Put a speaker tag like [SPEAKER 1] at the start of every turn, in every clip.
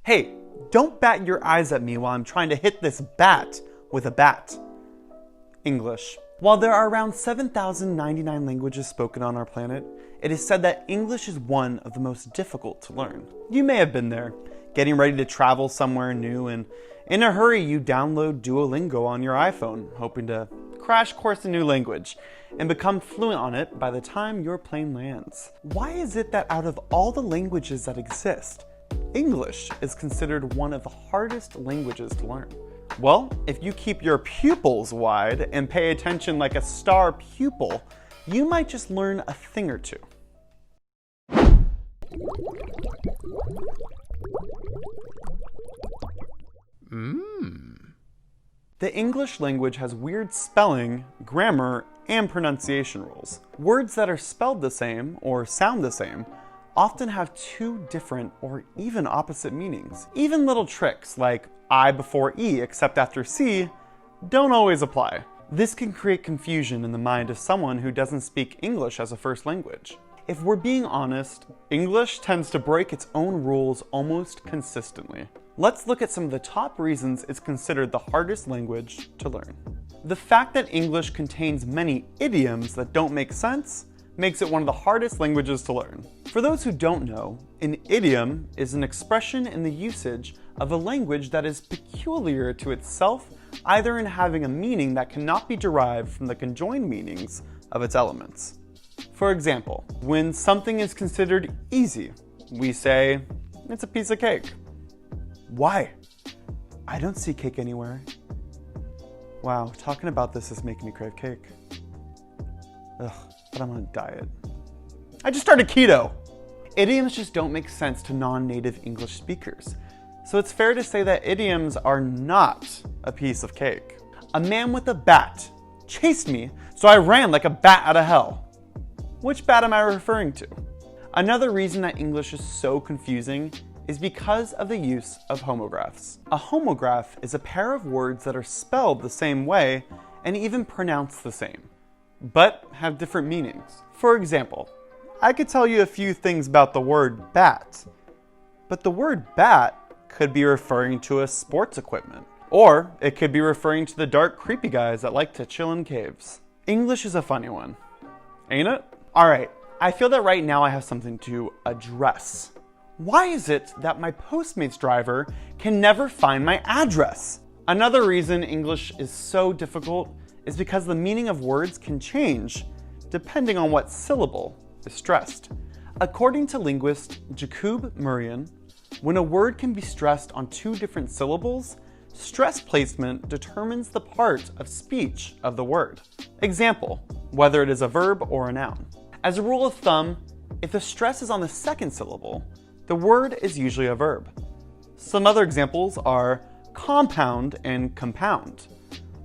[SPEAKER 1] Hey, don't bat your eyes at me while I'm trying to hit this bat with a bat. English. While there are around 7,099 languages spoken on our planet, it is said that English is one of the most difficult to learn. You may have been there, getting ready to travel somewhere new, and in a hurry you download Duolingo on your iPhone, hoping to crash course a new language and become fluent on it by the time your plane lands. Why is it that out of all the languages that exist, English is considered one of the hardest languages to learn? Well, if you keep your pupils wide and pay attention like a star pupil, you might just learn a thing or two. The English language has weird spelling, grammar, and pronunciation rules. Words that are spelled the same or sound the same often have two different or even opposite meanings. Even little tricks like I before E except after C don't always apply. This can create confusion in the mind of someone who doesn't speak English as a first language. If we're being honest, English tends to break its own rules almost consistently. Let's look at some of the top reasons it's considered the hardest language to learn. The fact that English contains many idioms that don't make sense makes it one of the hardest languages to learn. For those who don't know, an idiom is an expression in the usage of a language that is peculiar to itself, either in having a meaning that cannot be derived from the conjoined meanings of its elements. For example, when something is considered easy, we say, it's a piece of cake. Why? I don't see cake anywhere. Wow, talking about this is making me crave cake. Ugh, but I'm on a diet. I just started keto! Idioms just don't make sense to non-native English speakers. So it's fair to say that idioms are not a piece of cake. A man with a bat chased me, so I ran like a bat out of hell. Which bat am I referring to? Another reason that English is so confusing is because of the use of homographs. A homograph is a pair of words that are spelled the same way and even pronounced the same, but have different meanings. For example, I could tell you a few things about the word bat, but the word bat could be referring to a sports equipment, or it could be referring to the dark, creepy guys that like to chill in caves. English is a funny one, ain't it? Alright, I feel that right now I have something to address. Why is it that my Postmates driver can never find my address? Another reason English is so difficult is because the meaning of words can change depending on what syllable is stressed. According to linguist Jakub Murian, when a word can be stressed on two different syllables, stress placement determines the part of speech of the word. Example, whether it is a verb or a noun. As a rule of thumb, if the stress is on the second syllable, the word is usually a verb. Some other examples are compound and compound,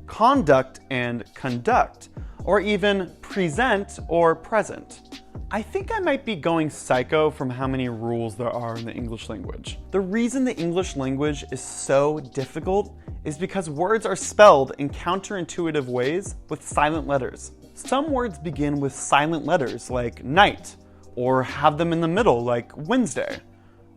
[SPEAKER 1] conduct and conduct, or even present or present. I think I might be going psycho from how many rules there are in the English language. The reason the English language is so difficult is because words are spelled in counterintuitive ways with silent letters. Some words begin with silent letters like night, or have them in the middle like Wednesday,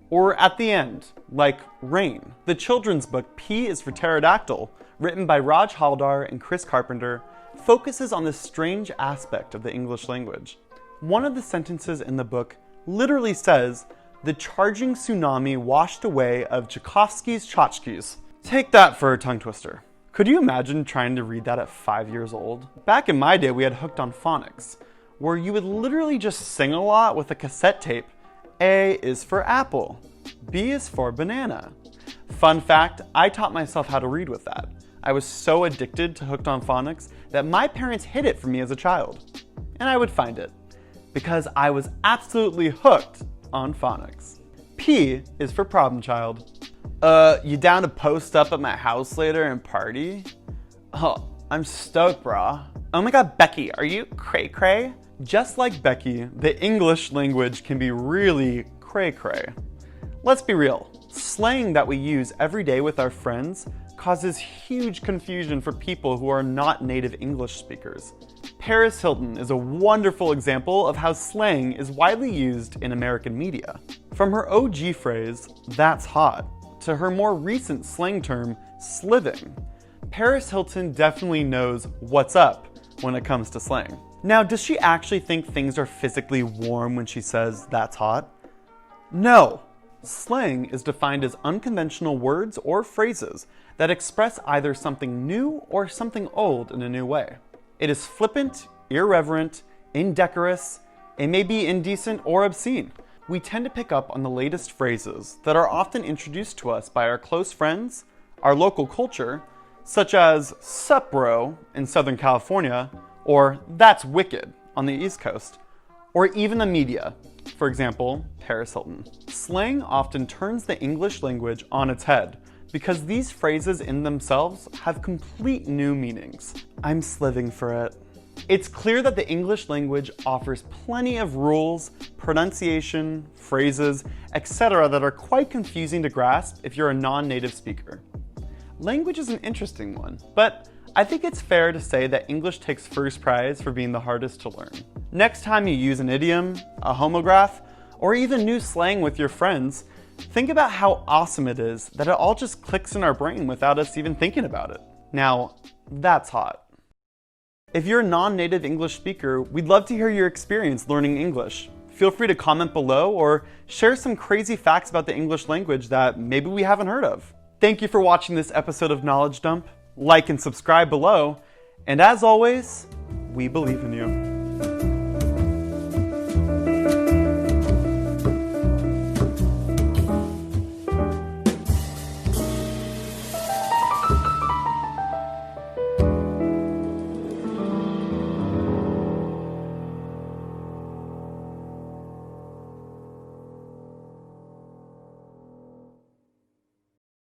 [SPEAKER 1] or at the end like rain. The children's book P is for Pterodactyl, written by Raj Haldar and Chris Carpenter, focuses on this strange aspect of the English language. One of the sentences in the book literally says, "The charging tsunami washed away of Tchaikovsky's tchotchkes." Take that for a tongue twister. Could you imagine trying to read that at 5 years old? Back in my day, we had Hooked on Phonics, where you would literally just sing a lot with a cassette tape. A is for apple, B is for banana. Fun fact, I taught myself how to read with that. I was so addicted to Hooked on Phonics that my parents hid it from me as a child. And I would find it, because I was absolutely hooked on phonics. P is for problem child. You down to post up at my house later and party? Oh, I'm stoked, brah. Oh my god, Becky, are you cray-cray? Just like Becky, the English language can be really cray-cray. Let's be real, slang that we use every day with our friends causes huge confusion for people who are not native English speakers. Paris Hilton is a wonderful example of how slang is widely used in American media. From her OG phrase, "that's hot," to her more recent slang term, sliving. Paris Hilton definitely knows what's up when it comes to slang. Now, does she actually think things are physically warm when she says that's hot? No. Slang is defined as unconventional words or phrases that express either something new or something old in a new way. It is flippant, irreverent, indecorous, it may be indecent or obscene. We tend to pick up on the latest phrases that are often introduced to us by our close friends, our local culture, such as "sup bro" in Southern California, or "that's wicked" on the East Coast, or even the media, for example, Paris Hilton. Slang often turns the English language on its head because these phrases in themselves have complete new meanings. I'm sliving for it. It's clear that the English language offers plenty of rules, pronunciation, phrases, etc. that are quite confusing to grasp if you're a non-native speaker. Language is an interesting one, but I think it's fair to say that English takes first prize for being the hardest to learn. Next time you use an idiom, a homograph, or even new slang with your friends, think about how awesome it is that it all just clicks in our brain without us even thinking about it. Now, that's hot. If you're a non-native English speaker, we'd love to hear your experience learning English. Feel free to comment below or share some crazy facts about the English language that maybe we haven't heard of. Thank you for watching this episode of Knowledge Dump. Like and subscribe below, and as always, we believe in you.